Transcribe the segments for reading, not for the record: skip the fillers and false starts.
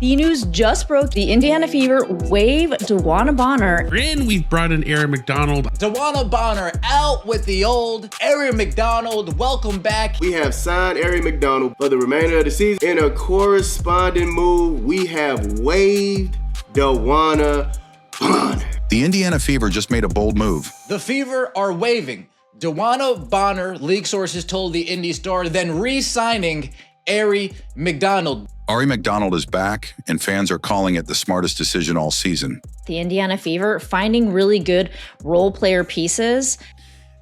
The news just broke. The Indiana Fever waive DeWanna Bonner. And we've brought in Aari McDonald. DeWanna Bonner out with the old. Aari McDonald, welcome back. We have signed Aari McDonald for the remainder of the season. In a corresponding move, we have waived DeWanna Bonner. The Indiana Fever just made a bold move. The Fever are waiving DeWanna Bonner, league sources told the Indy Star, then re-signing Aari McDonald. Aari McDonald is back, and fans are calling it the smartest decision all season. The Indiana Fever finding really good role player pieces.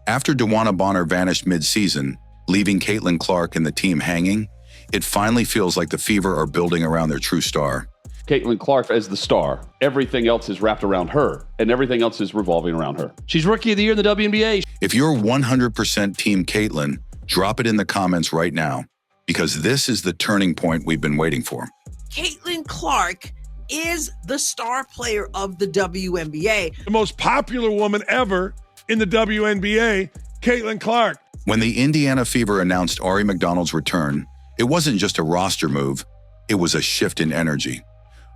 After DeWanna Bonner vanished mid-season, leaving Caitlin Clark and the team hanging, it finally feels like the Fever are building around their true star. Caitlin Clark as the star. Everything else is wrapped around her, and everything else is revolving around her. She's Rookie of the Year in the WNBA. If you're 100% Team Caitlin, drop it in the comments right now, because this is the turning point we've been waiting for. Caitlin Clark is the star player of the WNBA. The most popular woman ever in the WNBA, Caitlin Clark. When the Indiana Fever announced Aari McDonald's return, it wasn't just a roster move, it was a shift in energy.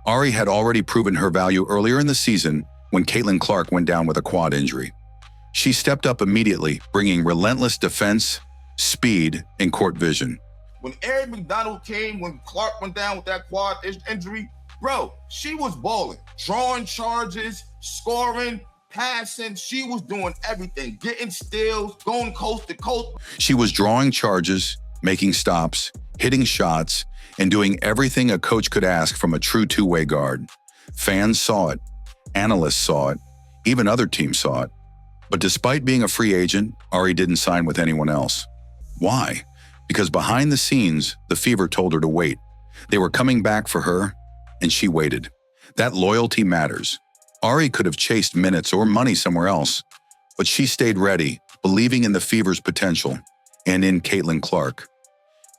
Aari had already proven her value earlier in the season when Caitlin Clark went down with a quad injury. She stepped up immediately, bringing relentless defense, speed, and court vision. When Aari McDonald came, when Clark went down with that quad injury, bro, she was balling, drawing charges, scoring, passing. She was doing everything, getting steals, going coast to coast. She was drawing charges, making stops, hitting shots, and doing everything a coach could ask from a true two-way guard. Fans saw it, analysts saw it, even other teams saw it. But despite being a free agent, Aari didn't sign with anyone else. Why? Because behind the scenes, the Fever told her to wait. They were coming back for her, and she waited. That loyalty matters. Aari could have chased minutes or money somewhere else, but she stayed ready, believing in the Fever's potential and in Caitlin Clark.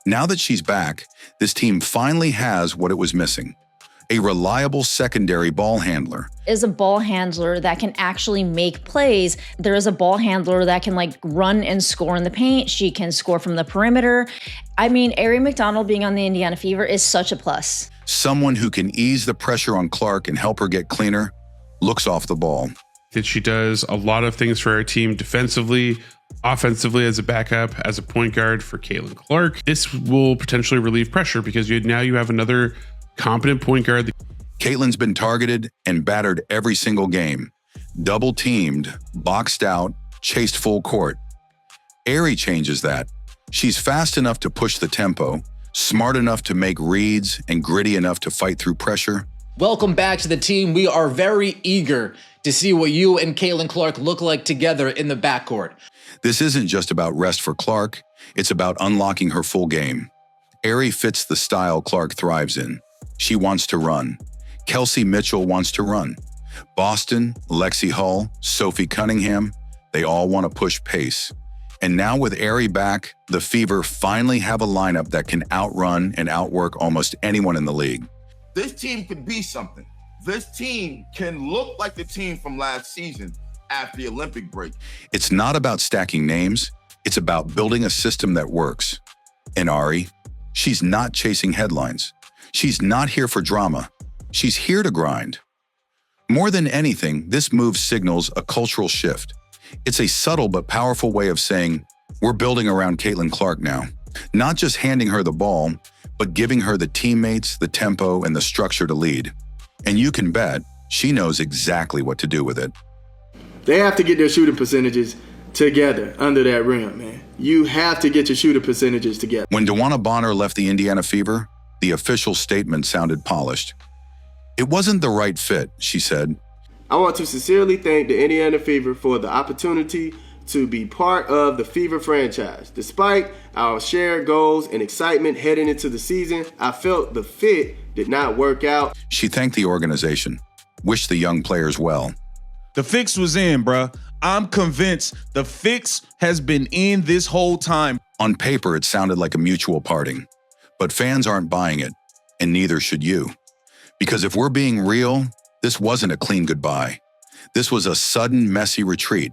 Now that she's back, this team finally has what it was missing: a reliable secondary ball handler. Is a ball handler that can actually make plays. There is a ball handler that can run and score in the paint. She can score from the perimeter. I mean, Aari McDonald being on the Indiana Fever is such a plus. Someone who can ease the pressure on Clark and help her get cleaner, looks off the ball. That she does a lot of things for our team defensively, offensively as a backup, as a point guard for Caitlin Clark. This will potentially relieve pressure because now you have another competent point guard. Caitlin's been targeted and battered every single game. Double teamed, boxed out, chased full court. Aari changes that. She's fast enough to push the tempo, smart enough to make reads, and gritty enough to fight through pressure. Welcome back to the team. We are very eager to see what you and Caitlin Clark look like together in the backcourt. This isn't just about rest for Clark, it's about unlocking her full game. Aari fits the style Clark thrives in. She wants to run. Kelsey Mitchell wants to run. Boston, Lexi Hull, Sophie Cunningham, they all want to push pace. And now with Aari back, the Fever finally have a lineup that can outrun and outwork almost anyone in the league. This team could be something. This team can look like the team from last season after the Olympic break. It's not about stacking names, it's about building a system that works. And Aari, she's not chasing headlines. She's not here for drama. She's here to grind. More than anything, this move signals a cultural shift. It's a subtle but powerful way of saying, we're building around Caitlin Clark now. Not just handing her the ball, but giving her the teammates, the tempo, and the structure to lead. And you can bet she knows exactly what to do with it. They have to get their shooting percentages together under that rim, man. You have to get your shooting percentages together. When DeWanna Bonner left the Indiana Fever, the official statement sounded polished. It wasn't the right fit, she said. I want to sincerely thank the Indiana Fever for the opportunity to be part of the Fever franchise. Despite our shared goals and excitement heading into the season, I felt the fit did not work out. She thanked the organization, wished the young players well. The fix was in, bruh. I'm convinced the fix has been in this whole time. On paper, it sounded like a mutual parting, but fans aren't buying it, and neither should you. Because if we're being real, this wasn't a clean goodbye. This was a sudden, messy retreat,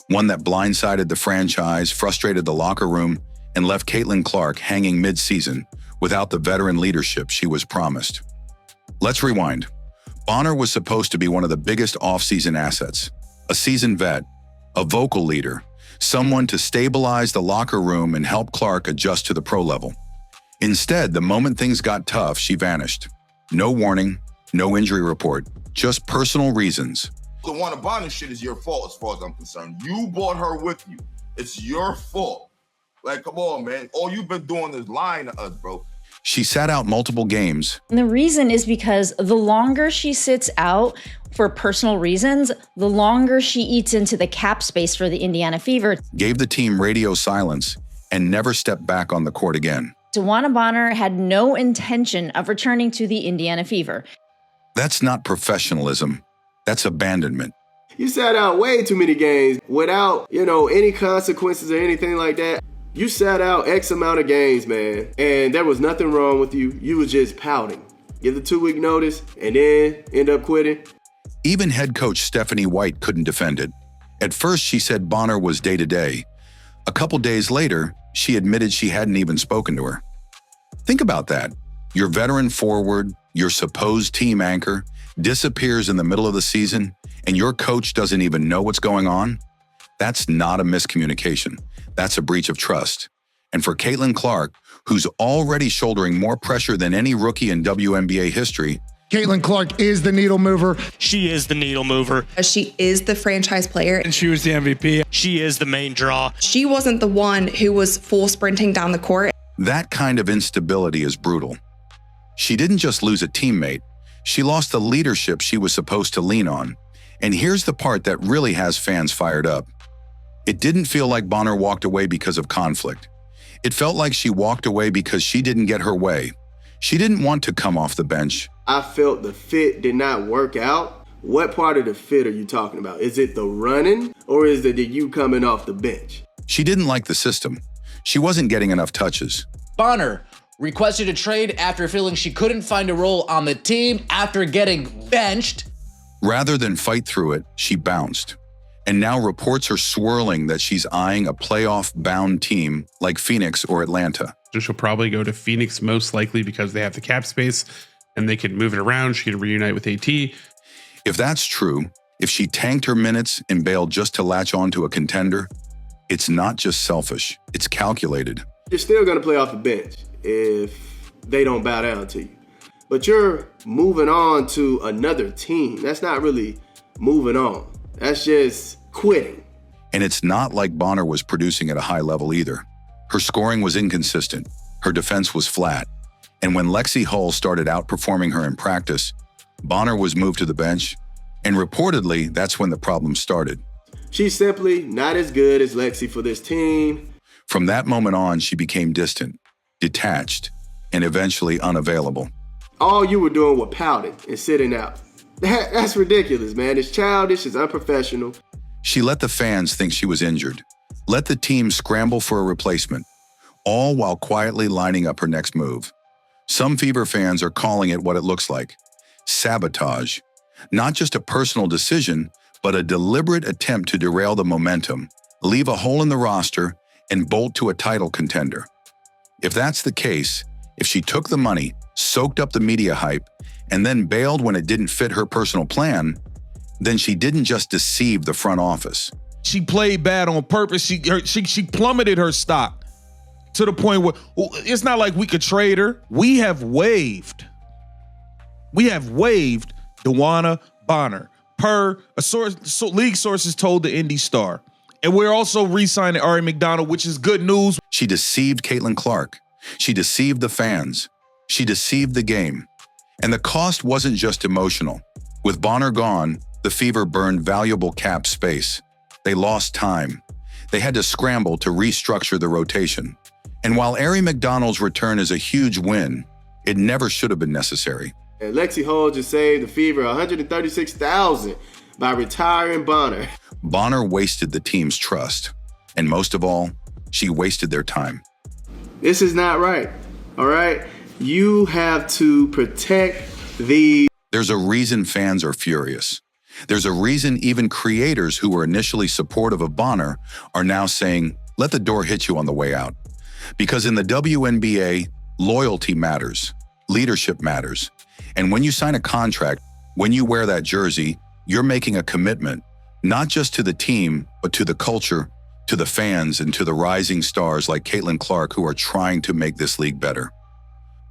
one that blindsided the franchise, frustrated the locker room, and left Caitlin Clark hanging mid-season without the veteran leadership she was promised. Let's rewind. Bonner was supposed to be one of the biggest offseason assets, a seasoned vet, a vocal leader, someone to stabilize the locker room and help Clark adjust to the pro level. Instead, the moment things got tough, she vanished. No warning, no injury report, just personal reasons. The DeWanna Bonner shit is your fault as far as I'm concerned. You brought her with you. It's your fault. Like, come on, man. All you've been doing is lying to us, bro. She sat out multiple games. And the reason is because the longer she sits out for personal reasons, the longer she eats into the cap space for the Indiana Fever. Gave the team radio silence and never stepped back on the court again. DeWanna Bonner had no intention of returning to the Indiana Fever. That's not professionalism. That's abandonment. You sat out way too many games without, any consequences or anything like that. You sat out X amount of games, man, and there was nothing wrong with you. You was just pouting. Give the 2-week notice and then end up quitting. Even head coach Stephanie White couldn't defend it. At first, she said Bonner was day-to-day. A couple days later, she admitted she hadn't even spoken to her. Think about that. Your veteran forward, your supposed team anchor, disappears in the middle of the season, and your coach doesn't even know what's going on? That's not a miscommunication. That's a breach of trust. And for Caitlin Clark, who's already shouldering more pressure than any rookie in WNBA history, Caitlin Clark is the needle mover. She is the needle mover. She is the franchise player. And she was the MVP. She is the main draw. She wasn't the one who was full sprinting down the court. that kind of instability is brutal. She didn't just lose a teammate, she lost the leadership she was supposed to lean on. And here's the part that really has fans fired up. It didn't feel like Bonner walked away because of conflict. It felt like she walked away because she didn't get her way. She didn't want to come off the bench. I felt the fit did not work out. What part of the fit are you talking about? Is it the running or is it the you coming off the bench? She didn't like the system. She wasn't getting enough touches. Bonner requested a trade after feeling she couldn't find a role on the team after getting benched. Rather than fight through it, she bounced. And now reports are swirling that she's eyeing a playoff-bound team like Phoenix or Atlanta. So she'll probably go to Phoenix most likely because they have the cap space and they can move it around. She can reunite with AT. If that's true, if she tanked her minutes and bailed just to latch on to a contender, it's not just selfish, it's calculated. You're still going to play off the bench if they don't bow down to you. But you're moving on to another team. That's not really moving on. That's just quitting. And it's not like Bonner was producing at a high level either. Her scoring was inconsistent. Her defense was flat. And when Lexi Hull started outperforming her in practice, Bonner was moved to the bench. And reportedly, that's when the problem started. She's simply not as good as Lexi for this team. From that moment on, she became distant, detached, and eventually unavailable. All you were doing was pouting and sitting out. That's ridiculous, man. It's childish, it's unprofessional. She let the fans think she was injured, let the team scramble for a replacement, all while quietly lining up her next move. Some Fever fans are calling it what it looks like: sabotage. Not just a personal decision, but a deliberate attempt to derail the momentum, leave a hole in the roster, and bolt to a title contender. If that's the case, if she took the money, soaked up the media hype, and then bailed when it didn't fit her personal plan, then she didn't just deceive the front office. She played bad on purpose. She plummeted her stock to the point where it's not like we could trade her. We have waived DeWanna Bonner per a source. League sources told the Indy Star. And we're also re-signing Aari McDonald, which is good news. She deceived Caitlin Clark. She deceived the fans. She deceived the game. And the cost wasn't just emotional. With Bonner gone, the Fever burned valuable cap space. They lost time. They had to scramble to restructure the rotation. And while Aari McDonald's return is a huge win, it never should have been necessary. And Lexi Hull just saved the Fever $136,000 by retiring Bonner. Bonner wasted the team's trust. And most of all, she wasted their time. This is not right, all right? You have to protect the... There's a reason fans are furious. There's a reason even creators who were initially supportive of Bonner are now saying, let the door hit you on the way out. Because in the WNBA, loyalty matters, leadership matters, And when you sign a contract, when you wear that jersey, you're making a commitment, not just to the team, but to the culture, to the fans, and to the rising stars like Caitlin Clark who are trying to make this league better.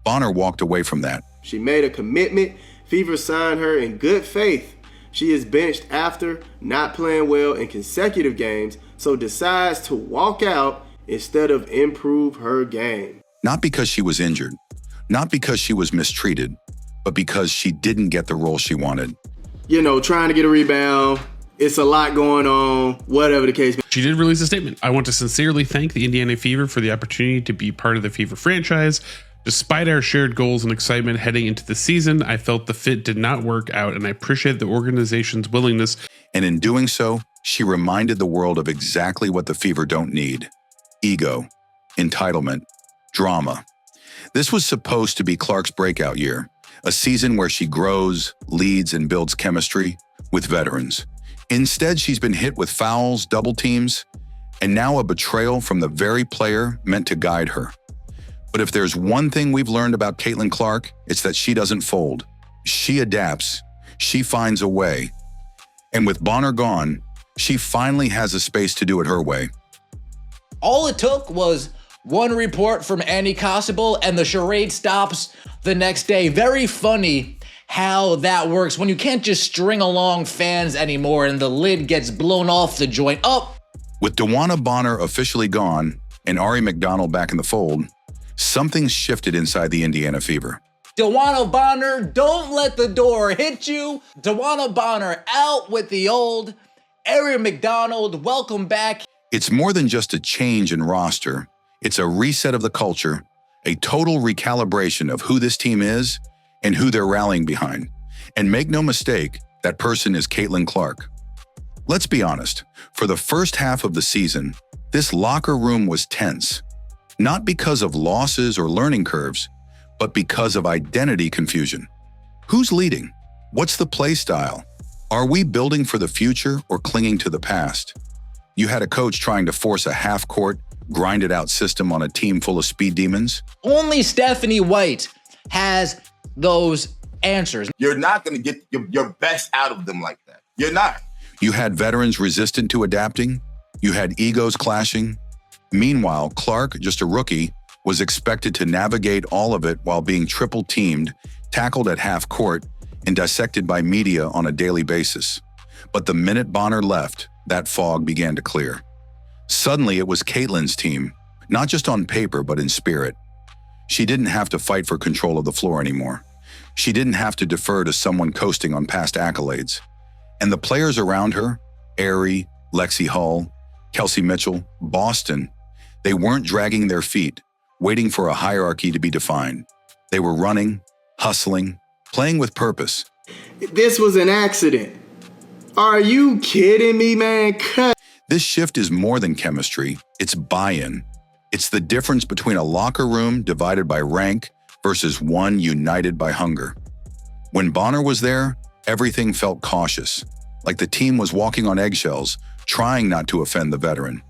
Bonner walked away from that. She made a commitment. Fever signed her in good faith. She is benched after not playing well in consecutive games, so decides to walk out instead of improve her game. Not because she was injured, not because she was mistreated, but because she didn't get the role she wanted. You know, trying to get a rebound. It's a lot going on, whatever the case. She did release a statement. I want to sincerely thank the Indiana Fever for the opportunity to be part of the Fever franchise. Despite our shared goals and excitement heading into the season, I felt the fit did not work out, and I appreciate the organization's willingness. And in doing so, she reminded the world of exactly what the Fever don't need: ego, entitlement, drama. This was supposed to be Clark's breakout year, a season where she grows, leads, and builds chemistry with veterans. Instead, she's been hit with fouls, double teams, and now a betrayal from the very player meant to guide her. But if there's one thing we've learned about Caitlin Clark, it's that she doesn't fold. She adapts. She finds a way. And with Bonner gone, she finally has a space to do it her way. All it took was one report from Annie Constable and the charade stops the next day. Very funny how that works when you can't just string along fans anymore and the lid gets blown off the joint. With DeWanna Bonner officially gone and Aari McDonald back in the fold, something's shifted inside the Indiana Fever. DeWanna Bonner, don't let the door hit you. DeWanna Bonner out with the old. Aari McDonald, welcome back. It's more than just a change in roster. It's a reset of the culture, a total recalibration of who this team is and who they're rallying behind. And make no mistake, that person is Caitlin Clark. Let's be honest, for the first half of the season, this locker room was tense. Not because of losses or learning curves, but because of identity confusion. Who's leading? What's the play style? Are we building for the future or clinging to the past? You had a coach trying to force a half-court, grinded-out system on a team full of speed demons. Only Stephanie White has those answers. You're not going to get your best out of them like that. You're not. You had veterans resistant to adapting. You had egos clashing. Meanwhile, Clark, just a rookie, was expected to navigate all of it while being triple teamed, tackled at half court, and dissected by media on a daily basis. But the minute Bonner left, that fog began to clear. Suddenly, it was Caitlin's team, not just on paper, but in spirit. She didn't have to fight for control of the floor anymore. She didn't have to defer to someone coasting on past accolades. And the players around her, Aari, Lexi Hull, Kelsey Mitchell, Boston, they weren't dragging their feet, waiting for a hierarchy to be defined. They were running, hustling, playing with purpose. This was an accident. Are you kidding me, man? This shift is more than chemistry. It's buy-in. It's the difference between a locker room divided by rank versus one united by hunger. When Bonner was there, everything felt cautious, like the team was walking on eggshells, trying not to offend the veteran.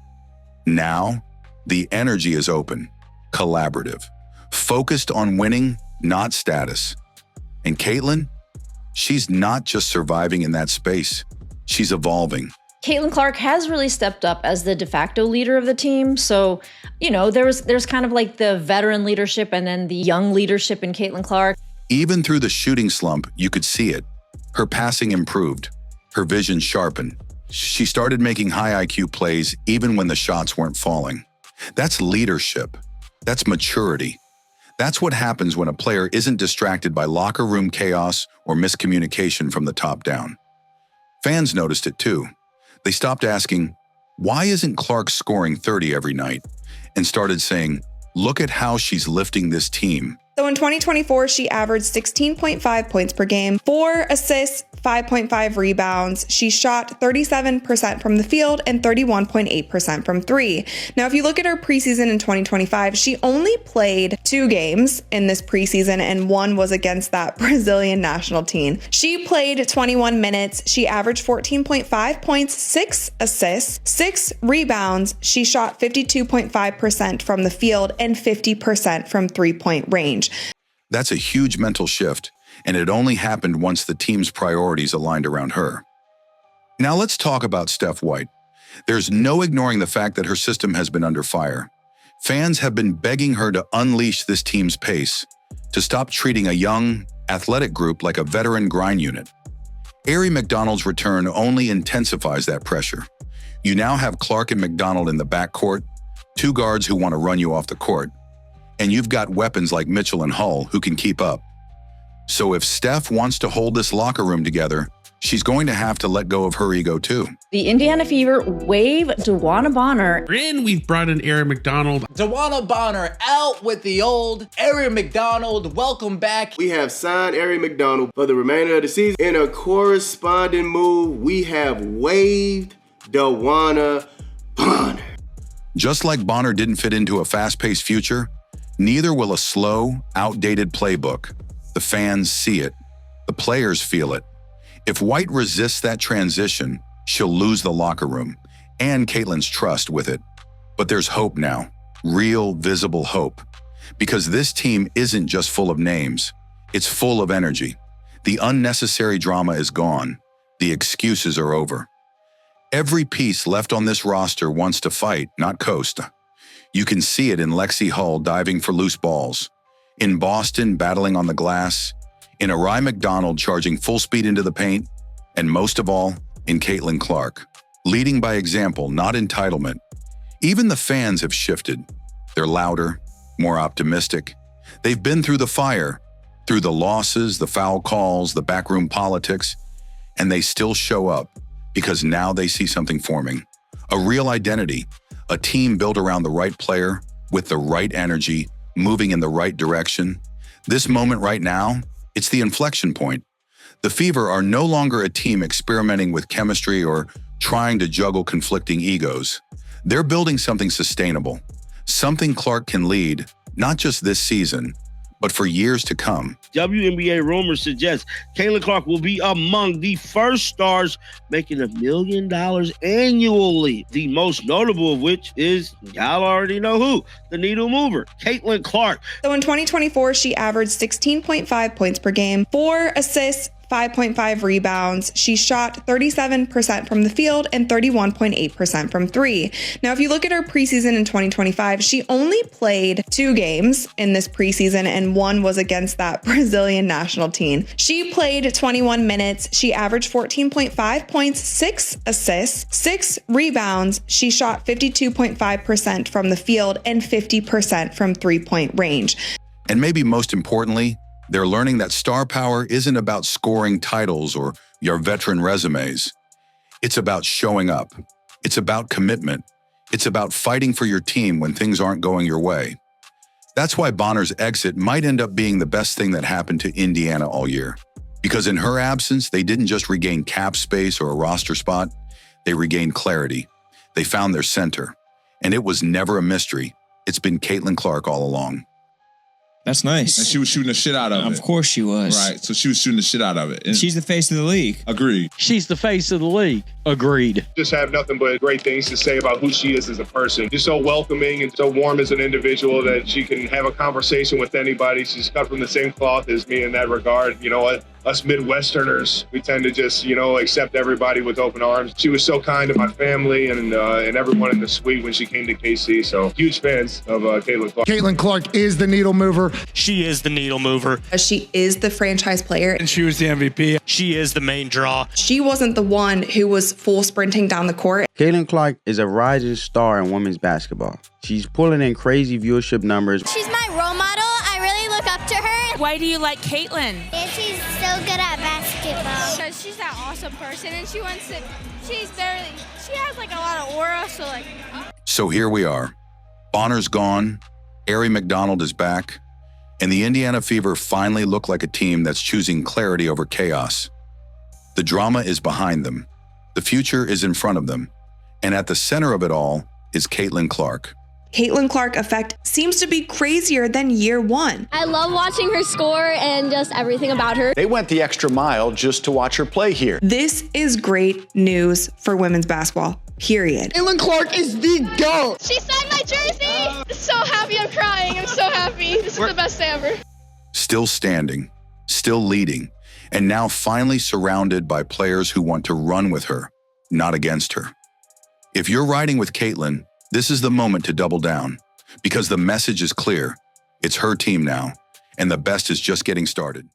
Now, the energy is open, collaborative, focused on winning, not status. And Caitlin, she's not just surviving in that space, she's evolving. Caitlin Clark has really stepped up as the de facto leader of the team. So, you know, there's kind of like the veteran leadership and then the young leadership in Caitlin Clark. Even through the shooting slump, you could see it. Her passing improved, her vision sharpened. She started making high IQ plays even when the shots weren't falling. That's leadership. That's maturity. That's what happens when a player isn't distracted by locker room chaos or miscommunication from the top down. Fans noticed it too. They stopped asking, why isn't Clark scoring 30 every night? And started saying, look at how she's lifting this team. So in 2024, she averaged 16.5 points per game, 4 assists, 5.5 rebounds. She shot 37% from the field and 31.8% from three. Now, if you look at her preseason in 2025, she only played 2 games in this preseason, and one was against that Brazilian national team. She played 21 minutes. She averaged 14.5 points, 6 assists, 6 rebounds. She shot 52.5% from the field and 50% from 3-point range. That's a huge mental shift. and it only happened once the team's priorities aligned around her. Now let's talk about Steph White. There's no ignoring the fact that her system has been under fire. Fans have been begging her to unleash this team's pace, to stop treating a young, athletic group like a veteran grind unit. Aari McDonald's return only intensifies that pressure. You now have Clark and McDonald in the backcourt, two guards who want to run you off the court, and you've got weapons like Mitchell and Hull who can keep up. So if Steph wants to hold this locker room together, she's going to have to let go of her ego too. The Indiana Fever waive DeWanna Bonner. And we've brought in Aari McDonald. DeWanna Bonner out with the old. Aari McDonald, welcome back. We have signed Aari McDonald for the remainder of the season. In a corresponding move, we have waived DeWanna Bonner. Just like Bonner didn't fit into a fast-paced future, neither will a slow, outdated playbook. The fans see it. The players feel it. If White resists that transition, she'll lose the locker room and Caitlin's trust with it. But there's hope now, real, visible hope. Because this team isn't just full of names, it's full of energy. The unnecessary drama is gone. The excuses are over. Every piece left on this roster wants to fight, not coast. You can see it in Lexi Hull diving for loose balls, in Boston battling on the glass, in Aari McDonald charging full speed into the paint, and most of all, in Caitlin Clark, leading by example, not entitlement. Even the fans have shifted. They're louder, more optimistic. They've been through the fire, through the losses, the foul calls, the backroom politics, and they still show up because now they see something forming. A real identity, a team built around the right player with the right energy, moving in the right direction. This moment right now, it's the inflection point. The Fever are no longer a team experimenting with chemistry or trying to juggle conflicting egos. They're building something sustainable, something Clark can lead, not just this season, but for years to come. WNBA rumors suggest Caitlin Clark will be among the first stars making $1 million annually. The most notable of which is, y'all already know who, the needle mover, Caitlin Clark. So in 2024, she averaged 16.5 points per game, 4 assists, 5.5 rebounds. She shot 37% from the field and 31.8% from three. Now, if you look at her preseason in 2025, she only played 2 games in this preseason, and one was against that Brazilian national team. She played 21 minutes. She averaged 14.5 points, 6 assists, 6 rebounds. She shot 52.5% from the field and 50% from three-point range. And maybe most importantly, they're learning that star power isn't about scoring titles or your veteran resumes. It's about showing up. It's about commitment. It's about fighting for your team when things aren't going your way. That's why Bonner's exit might end up being the best thing that happened to Indiana all year. Because in her absence, they didn't just regain cap space or a roster spot, they regained clarity. They found their center. And it was never a mystery. It's been Caitlin Clark all along. That's nice. And she was shooting the shit out of it. Of course she was. Right. So she was shooting the shit out of it. And she's the face of the league. Agreed. She's the face of the league. Agreed. Just have nothing but great things to say about who she is as a person. Just so welcoming and so warm as an individual that she can have a conversation with anybody. She's cut from the same cloth as me in that regard. You know what? Us Midwesterners, we tend to just, accept everybody with open arms. She was so kind to my family and everyone in the suite when she came to KC. So huge fans of Caitlin Clark. Caitlin Clark is the needle mover. She is the needle mover. She is the franchise player. And she was the MVP. She is the main draw. She wasn't the one who was full sprinting down the court. Caitlin Clark is a rising star in women's basketball. She's pulling in crazy viewership numbers. She's my role model. I really look up to her. Why do you like Caitlin? Yeah, she's so good at basketball. Because she's that awesome person and she has like a lot of aura, So here we are. Bonner's gone, Aari McDonald is back, and the Indiana Fever finally look like a team that's choosing clarity over chaos. The drama is behind them. The future is in front of them. And at the center of it all is Caitlin Clark. Caitlin Clark effect seems to be crazier than year one. I love watching her score and just everything about her. They went the extra mile just to watch her play here. This is great news for women's basketball, period. Caitlin Clark is the GOAT. She signed my jersey. So happy, I'm crying. I'm so happy. This is the best day ever. Still standing, still leading, and now finally surrounded by players who want to run with her, not against her. If you're riding with Caitlyn, this is the moment to double down, because the message is clear. It's her team now, and the best is just getting started.